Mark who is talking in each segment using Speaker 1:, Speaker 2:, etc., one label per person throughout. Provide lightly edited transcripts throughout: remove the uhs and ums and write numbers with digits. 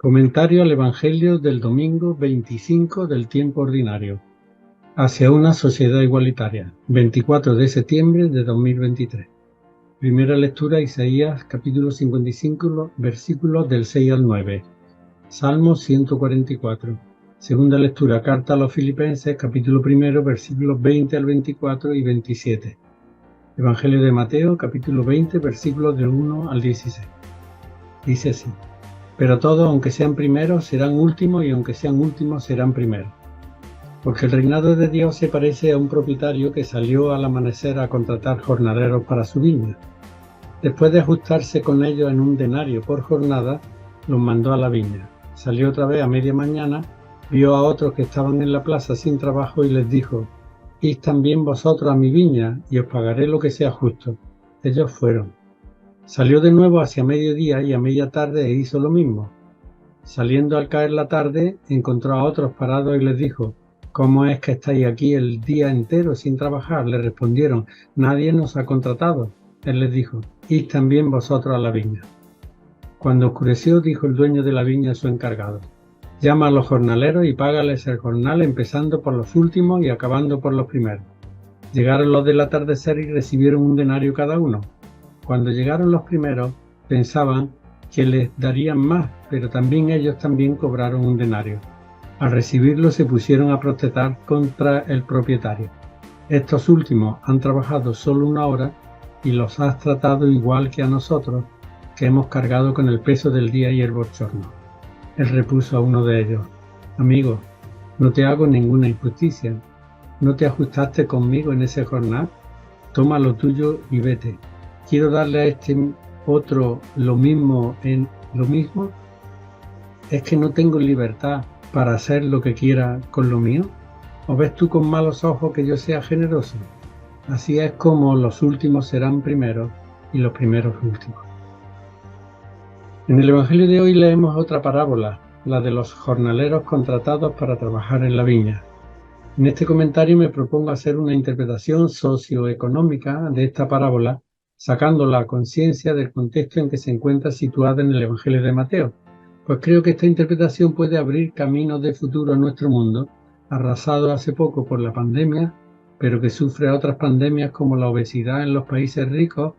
Speaker 1: Comentario al Evangelio del domingo 25 del tiempo ordinario. Hacia una sociedad igualitaria. 24 de septiembre de 2023. Primera lectura, Isaías capítulo 55, versículos del 6 al 9. Salmo 144. Segunda lectura, carta a los Filipenses, capítulo 1, versículos 20 al 24 y 27. Evangelio de Mateo, capítulo 20, versículos del 1 al 16. Dice así: pero todos, aunque sean primeros, serán últimos, y aunque sean últimos, serán primeros. Porque el reinado de Dios se parece a un propietario que salió al amanecer a contratar jornaleros para su viña. Después de ajustarse con ellos en un denario por jornada, los mandó a la viña. Salió otra vez a media mañana, vio a otros que estaban en la plaza sin trabajo y les dijo: id también vosotros a mi viña, y os pagaré lo que sea justo. Ellos fueron. Salió de nuevo hacia mediodía y a media tarde hizo lo mismo. Saliendo al caer la tarde, encontró a otros parados y les dijo: ¿cómo es que estáis aquí el día entero sin trabajar? Le respondieron: nadie nos ha contratado. Él les dijo: id también vosotros a la viña. Cuando oscureció, dijo el dueño de la viña a su encargado: llama a los jornaleros y págales el jornal, empezando por los últimos y acabando por los primeros. Llegaron los del atardecer y recibieron un denario cada uno. Cuando llegaron los primeros, pensaban que les darían más, pero también ellos cobraron un denario. Al recibirlo se pusieron a protestar contra el propietario. Estos últimos han trabajado solo una hora y los has tratado igual que a nosotros, que hemos cargado con el peso del día y el bochorno. Él repuso a uno de ellos: amigo, no te hago ninguna injusticia. ¿No te ajustaste conmigo en ese jornal? Toma lo tuyo y vete. ¿Quiero darle a este otro lo mismo en lo mismo? ¿Es que no tengo libertad para hacer lo que quiera con lo mío? ¿O ves tú con malos ojos que yo sea generoso? Así es como los últimos serán primeros y los primeros últimos. En el Evangelio de hoy leemos otra parábola, la de los jornaleros contratados para trabajar en la viña. En este comentario me propongo hacer una interpretación socioeconómica de esta parábola, sacando la conciencia del contexto en que se encuentra situada en el Evangelio de Mateo, pues creo que esta interpretación puede abrir caminos de futuro a nuestro mundo, arrasado hace poco por la pandemia, pero que sufre otras pandemias como la obesidad en los países ricos,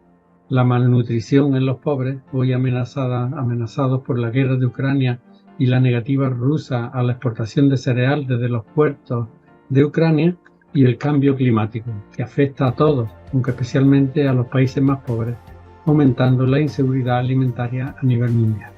Speaker 1: la malnutrición en los pobres, hoy amenazados por la guerra de Ucrania y la negativa rusa a la exportación de cereal desde los puertos de Ucrania, y el cambio climático, que afecta a todos, aunque especialmente a los países más pobres, aumentando la inseguridad alimentaria a nivel mundial.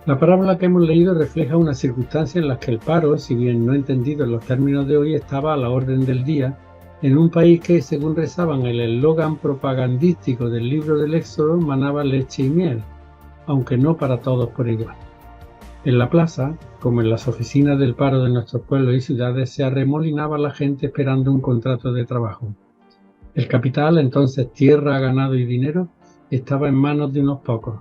Speaker 1: La parábola que hemos leído refleja una circunstancia en la que el paro, si bien no entendido en los términos de hoy, estaba a la orden del día en un país que, según rezaban el eslogan propagandístico del libro del Éxodo, manaba leche y miel, aunque no para todos por igual. En la plaza, como en las oficinas del paro de nuestros pueblos y ciudades, se arremolinaba la gente esperando un contrato de trabajo. El capital, entonces tierra, ganado y dinero, estaba en manos de unos pocos.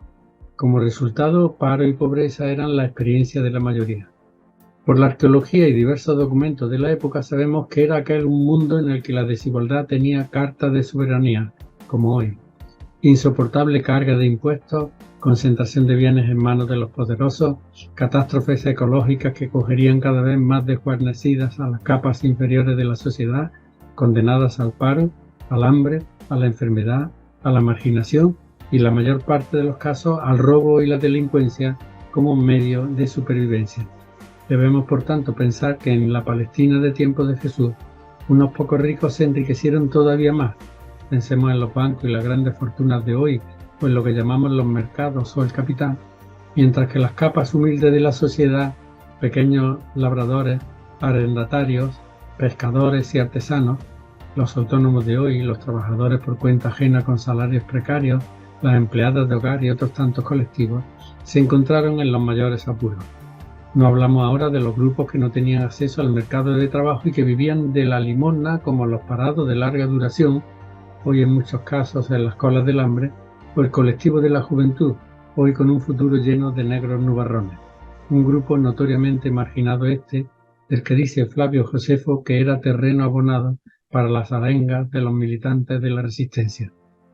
Speaker 1: Como resultado, paro y pobreza eran la experiencia de la mayoría. Por la arqueología y diversos documentos de la época sabemos que era aquel un mundo en el que la desigualdad tenía carta de soberanía, como hoy. Insoportable carga de impuestos, concentración de bienes en manos de los poderosos, catástrofes ecológicas que cogerían cada vez más desguarnecidas a las capas inferiores de la sociedad, condenadas al paro, al hambre, a la enfermedad, a la marginación y, la mayor parte de los casos, al robo y la delincuencia como medio de supervivencia. Debemos, por tanto, pensar que en la Palestina de tiempos de Jesús, unos pocos ricos se enriquecieron todavía más. Pensemos en los bancos y las grandes fortunas de hoy, o en lo que llamamos los mercados o el capital, mientras que las capas humildes de la sociedad, pequeños labradores, arrendatarios, pescadores y artesanos, los autónomos de hoy, los trabajadores por cuenta ajena con salarios precarios, las empleadas de hogar y otros tantos colectivos, se encontraron en los mayores apuros. No hablamos ahora de los grupos que no tenían acceso al mercado de trabajo y que vivían de la limosna, como los parados de larga duración, hoy en muchos casos en las colas del hambre, o el colectivo de la juventud, hoy con un futuro lleno de negros nubarrones. Un grupo notoriamente marginado del que dice Flavio Josefo que era terreno abonado para las arengas de los militantes de la resistencia.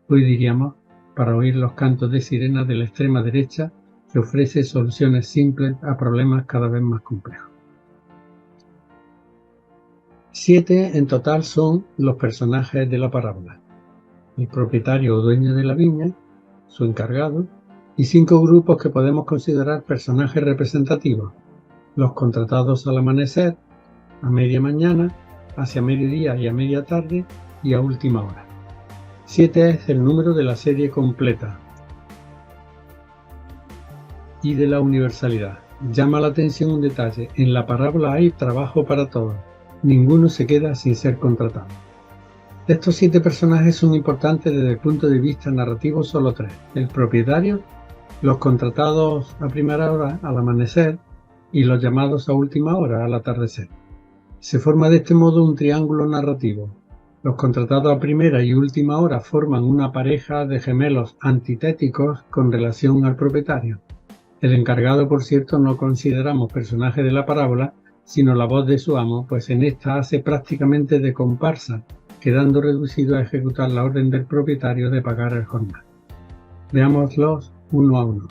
Speaker 1: Hoy diríamos, para oír los cantos de sirena de la extrema derecha que ofrece soluciones simples a problemas cada vez más complejos. 7 en total son los personajes de la parábola: el propietario o dueño de la viña, su encargado, y 5 grupos que podemos considerar personajes representativos: los contratados al amanecer, a media mañana, hacia mediodía y a media tarde, y a última hora. 7 es el número de la serie completa y de la universalidad. Llama la atención un detalle: en la parábola hay trabajo para todos, ninguno se queda sin ser contratado. De estos 7 personajes son importantes desde el punto de vista narrativo solo 3: el propietario, los contratados a primera hora, al amanecer, y los llamados a última hora, al atardecer. Se forma de este modo un triángulo narrativo. Los contratados a primera y última hora forman una pareja de gemelos antitéticos con relación al propietario. El encargado, por cierto, no consideramos personaje de la parábola, sino la voz de su amo, pues en esta hace prácticamente de comparsa, quedando reducido a ejecutar la orden del propietario de pagar el jornal. Veámoslos uno a uno.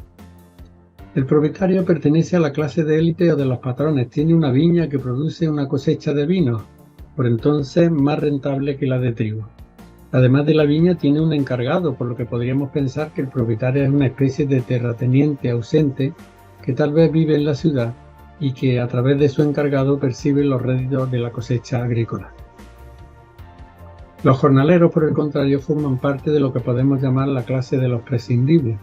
Speaker 1: El propietario pertenece a la clase de élite o de los patrones. Tiene una viña que produce una cosecha de vino, por entonces más rentable que la de trigo. Además de la viña, tiene un encargado, por lo que podríamos pensar que el propietario es una especie de terrateniente ausente que tal vez vive en la ciudad y que a través de su encargado percibe los réditos de la cosecha agrícola. Los jornaleros, por el contrario, forman parte de lo que podemos llamar la clase de los prescindibles,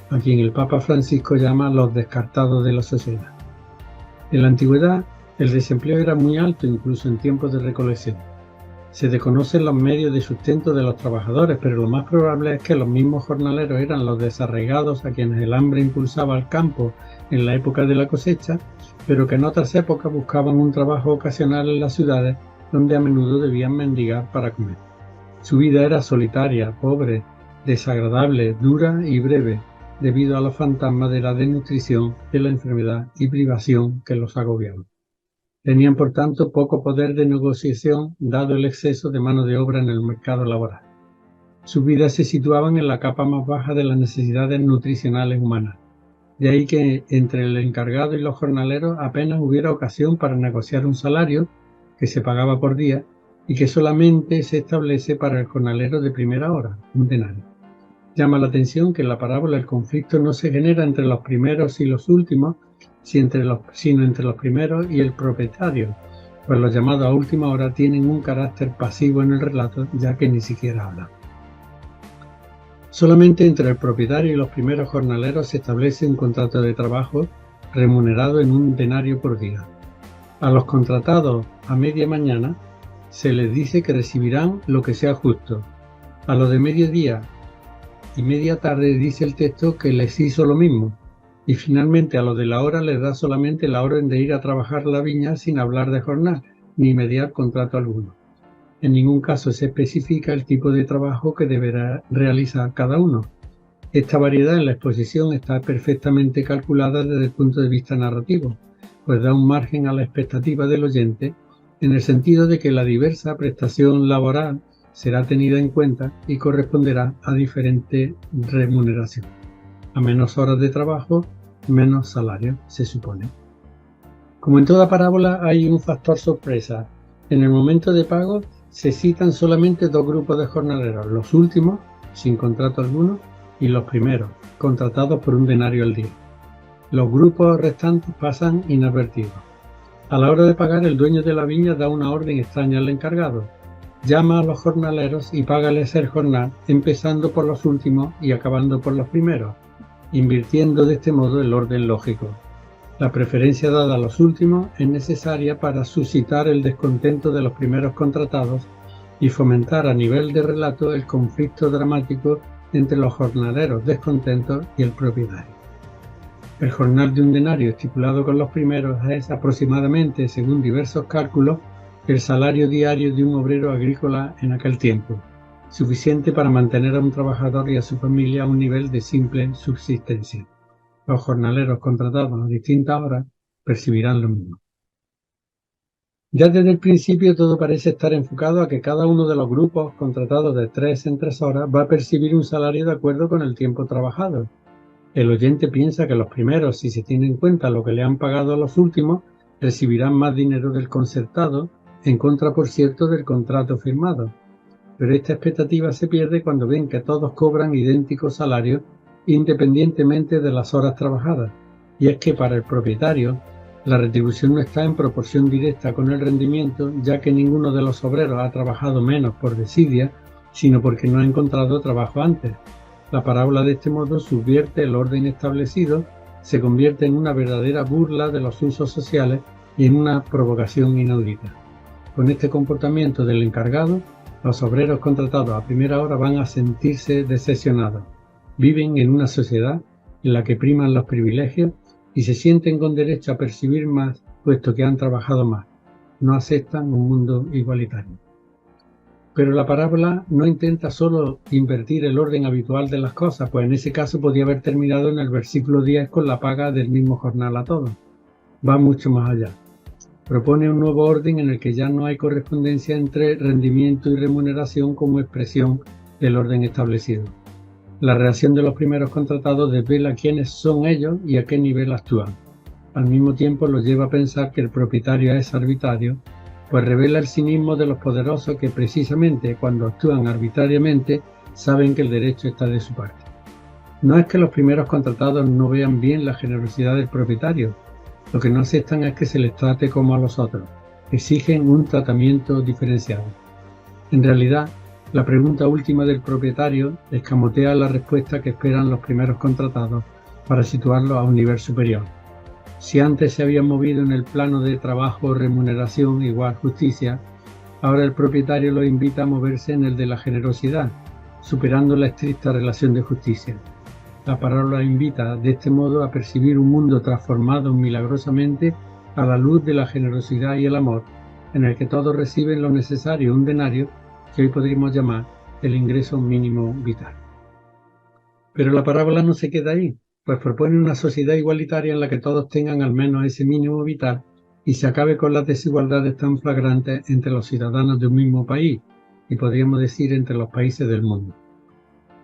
Speaker 1: a quien el Papa Francisco llama los descartados de la sociedad. En la antigüedad, el desempleo era muy alto, incluso en tiempos de recolección. Se desconocen los medios de sustento de los trabajadores, pero lo más probable es que los mismos jornaleros eran los desarraigados a quienes el hambre impulsaba al campo en la época de la cosecha, pero que en otras épocas buscaban un trabajo ocasional en las ciudades, donde a menudo debían mendigar para comer. Su vida era solitaria, pobre, desagradable, dura y breve, debido a los fantasmas de la desnutrición, de la enfermedad y privación que los agobiaban. Tenían, por tanto, poco poder de negociación, dado el exceso de mano de obra en el mercado laboral. Sus vidas se situaban en la capa más baja de las necesidades nutricionales humanas. De ahí que entre el encargado y los jornaleros apenas hubiera ocasión para negociar un salario que se pagaba por día y que solamente se establece para el jornalero de primera hora, un denario. Llama la atención que en la parábola el conflicto no se genera entre los primeros y los últimos, sino entre los primeros y el propietario, pues los llamados a última hora tienen un carácter pasivo en el relato, ya que ni siquiera hablan. Solamente entre el propietario y los primeros jornaleros se establece un contrato de trabajo remunerado en un denario por día. A los contratados a media mañana se les dice que recibirán lo que sea justo. A los de mediodía y media tarde dice el texto que les hizo lo mismo. Y finalmente a los de la hora les da solamente la orden de ir a trabajar la viña sin hablar de jornal, ni mediar contrato alguno. En ningún caso se especifica el tipo de trabajo que deberá realizar cada uno. Esta variedad en la exposición está perfectamente calculada desde el punto de vista narrativo, pues da un margen a la expectativa del oyente, en el sentido de que la diversa prestación laboral será tenida en cuenta y corresponderá a diferente remuneración. A menos horas de trabajo, menos salario, se supone. Como en toda parábola, hay un factor sorpresa. En el momento de pago se citan solamente 2 grupos de jornaleros: los últimos, sin contrato alguno, y los primeros, contratados por un denario al día. Los grupos restantes pasan inadvertidos. A la hora de pagar, el dueño de la viña da una orden extraña al encargado. Llama a los jornaleros y págales el jornal, empezando por los últimos y acabando por los primeros, invirtiendo de este modo el orden lógico. La preferencia dada a los últimos es necesaria para suscitar el descontento de los primeros contratados y fomentar a nivel de relato el conflicto dramático entre los jornaleros descontentos y el propietario. El jornal de un denario estipulado con los primeros es aproximadamente, según diversos cálculos, el salario diario de un obrero agrícola en aquel tiempo, suficiente para mantener a un trabajador y a su familia a un nivel de simple subsistencia. Los jornaleros contratados a distintas horas percibirán lo mismo. Ya desde el principio todo parece estar enfocado a que cada uno de los grupos contratados de 3 en 3 horas va a percibir un salario de acuerdo con el tiempo trabajado. El oyente piensa que los primeros, si se tiene en cuenta lo que le han pagado a los últimos, recibirán más dinero del concertado, en contra, por cierto, del contrato firmado. Pero esta expectativa se pierde cuando ven que todos cobran idénticos salarios independientemente de las horas trabajadas. Y es que para el propietario, la retribución no está en proporción directa con el rendimiento, ya que ninguno de los obreros ha trabajado menos por desidia, sino porque no ha encontrado trabajo antes. La parábola de este modo subvierte el orden establecido, se convierte en una verdadera burla de los usos sociales y en una provocación inaudita. Con este comportamiento del encargado, los obreros contratados a primera hora van a sentirse decepcionados. Viven en una sociedad en la que priman los privilegios y se sienten con derecho a percibir más, puesto que han trabajado más. No aceptan un mundo igualitario. Pero la parábola no intenta solo invertir el orden habitual de las cosas, pues en ese caso podía haber terminado en el versículo 10 con la paga del mismo jornal a todos. Va mucho más allá. Propone un nuevo orden en el que ya no hay correspondencia entre rendimiento y remuneración como expresión del orden establecido. La reacción de los primeros contratados desvela quiénes son ellos y a qué nivel actúan. Al mismo tiempo los lleva a pensar que el propietario es arbitrario, pues revela el cinismo de los poderosos que precisamente cuando actúan arbitrariamente saben que el derecho está de su parte. No es que los primeros contratados no vean bien la generosidad del propietario, lo que no aceptan es que se les trate como a los otros, exigen un tratamiento diferenciado. En realidad, la pregunta última del propietario escamotea la respuesta que esperan los primeros contratados para situarlos a un nivel superior. Si antes se habían movido en el plano de trabajo, remuneración igual justicia, ahora el propietario los invita a moverse en el de la generosidad, superando la estricta relación de justicia. La parábola invita de este modo a percibir un mundo transformado milagrosamente a la luz de la generosidad y el amor, en el que todos reciben lo necesario, un denario, que hoy podríamos llamar el ingreso mínimo vital. Pero la parábola no se queda ahí, pues propone una sociedad igualitaria en la que todos tengan al menos ese mínimo vital y se acabe con las desigualdades tan flagrantes entre los ciudadanos de un mismo país, y podríamos decir entre los países del mundo.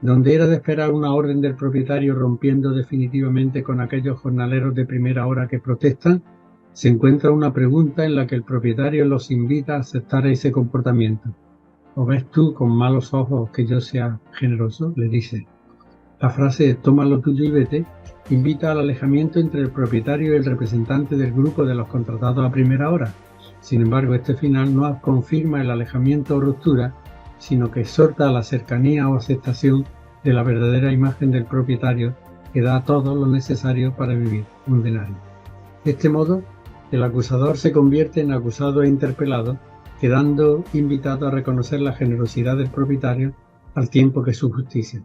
Speaker 1: Donde era de esperar una orden del propietario rompiendo definitivamente con aquellos jornaleros de primera hora que protestan, se encuentra una pregunta en la que el propietario los invita a aceptar ese comportamiento. ¿O ves tú con malos ojos que yo sea generoso?, le dice. La frase «toma lo tuyo y vete» invita al alejamiento entre el propietario y el representante del grupo de los contratados a primera hora. Sin embargo, este final no confirma el alejamiento o ruptura, sino que exhorta a la cercanía o aceptación de la verdadera imagen del propietario que da todo lo necesario para vivir, un denario. De este modo, el acusador se convierte en acusado e interpelado, quedando invitado a reconocer la generosidad del propietario al tiempo que su justicia,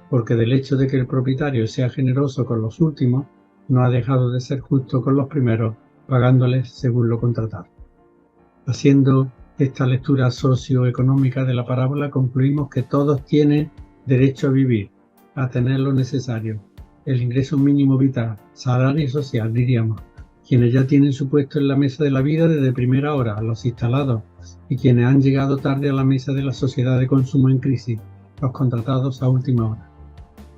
Speaker 1: porque del hecho de que el propietario sea generoso con los últimos, no ha dejado de ser justo con los primeros, pagándoles según lo contratado. Haciendo esta lectura socioeconómica de la parábola, concluimos que todos tienen derecho a vivir, a tener lo necesario, el ingreso mínimo vital, salario social, diríamos, quienes ya tienen su puesto en la mesa de la vida desde primera hora, los instalados, y quienes han llegado tarde a la mesa de la sociedad de consumo en crisis, los contratados a última hora.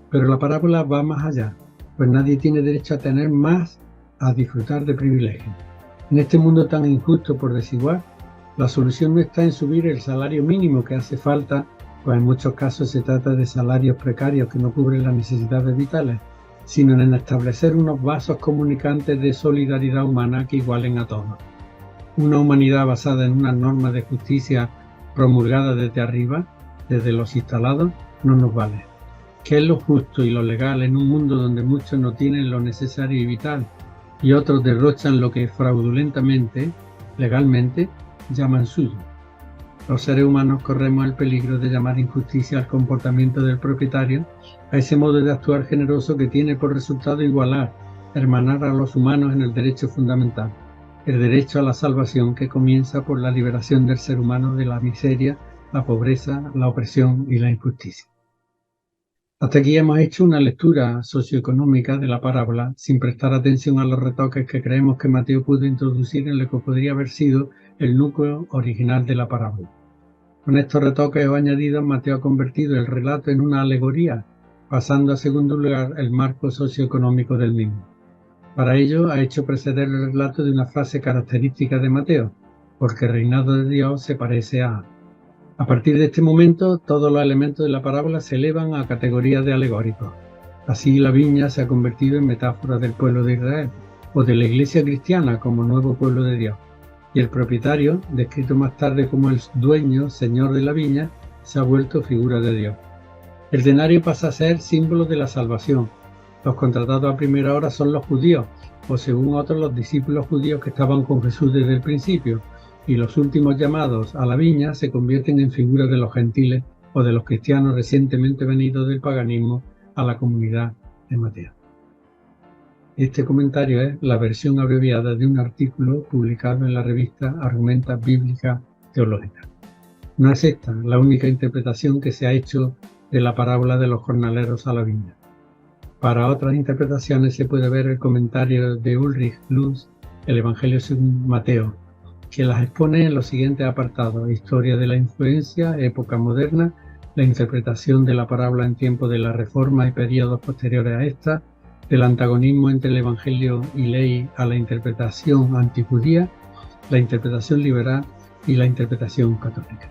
Speaker 1: Pero la parábola va más allá, pues nadie tiene derecho a tener más, a disfrutar de privilegios. En este mundo tan injusto por desigual, la solución no está en subir el salario mínimo que hace falta, pues en muchos casos se trata de salarios precarios que no cubren las necesidades vitales, sino en establecer unos vasos comunicantes de solidaridad humana que igualen a todos. Una humanidad basada en unas normas de justicia promulgadas desde arriba, desde los instalados, no nos vale. ¿Qué es lo justo y lo legal en un mundo donde muchos no tienen lo necesario y vital y otros derrochan lo que fraudulentamente, legalmente, llaman suyo? Los seres humanos corremos el peligro de llamar injusticia al comportamiento del propietario, a ese modo de actuar generoso que tiene por resultado igualar, hermanar a los humanos en el derecho fundamental, el derecho a la salvación que comienza por la liberación del ser humano de la miseria, la pobreza, la opresión y la injusticia. Hasta aquí hemos hecho una lectura socioeconómica de la parábola sin prestar atención a los retoques que creemos que Mateo pudo introducir en lo que podría haber sido el núcleo original de la parábola. Con estos retoques o añadidos, Mateo ha convertido el relato en una alegoría, pasando a segundo lugar el marco socioeconómico del mismo. Para ello ha hecho preceder el relato de una frase característica de Mateo, porque el reinado de Dios se parece a... A partir de este momento, todos los elementos de la parábola se elevan a categorías de alegóricos. Así la viña se ha convertido en metáfora del pueblo de Israel, o de la iglesia cristiana como nuevo pueblo de Dios. Y el propietario, descrito más tarde como el dueño, señor de la viña, se ha vuelto figura de Dios. El denario pasa a ser símbolo de la salvación. Los contratados a primera hora son los judíos, o según otros los discípulos judíos que estaban con Jesús desde el principio, y los últimos llamados a la viña se convierten en figuras de los gentiles o de los cristianos recientemente venidos del paganismo a la comunidad de Mateo. Este comentario es la versión abreviada de un artículo publicado en la revista Argumenta Bíblica Teológica. No es esta la única interpretación que se ha hecho de la parábola de los jornaleros a la viña. Para otras interpretaciones se puede ver el comentario de Ulrich Luz, el Evangelio según Mateo, que las expone en los siguientes apartados: historia de la influencia, época moderna, la interpretación de la parábola en tiempos de la Reforma y periodos posteriores a esta, el antagonismo entre el Evangelio y ley a la interpretación antijudía, la interpretación liberal y la interpretación católica.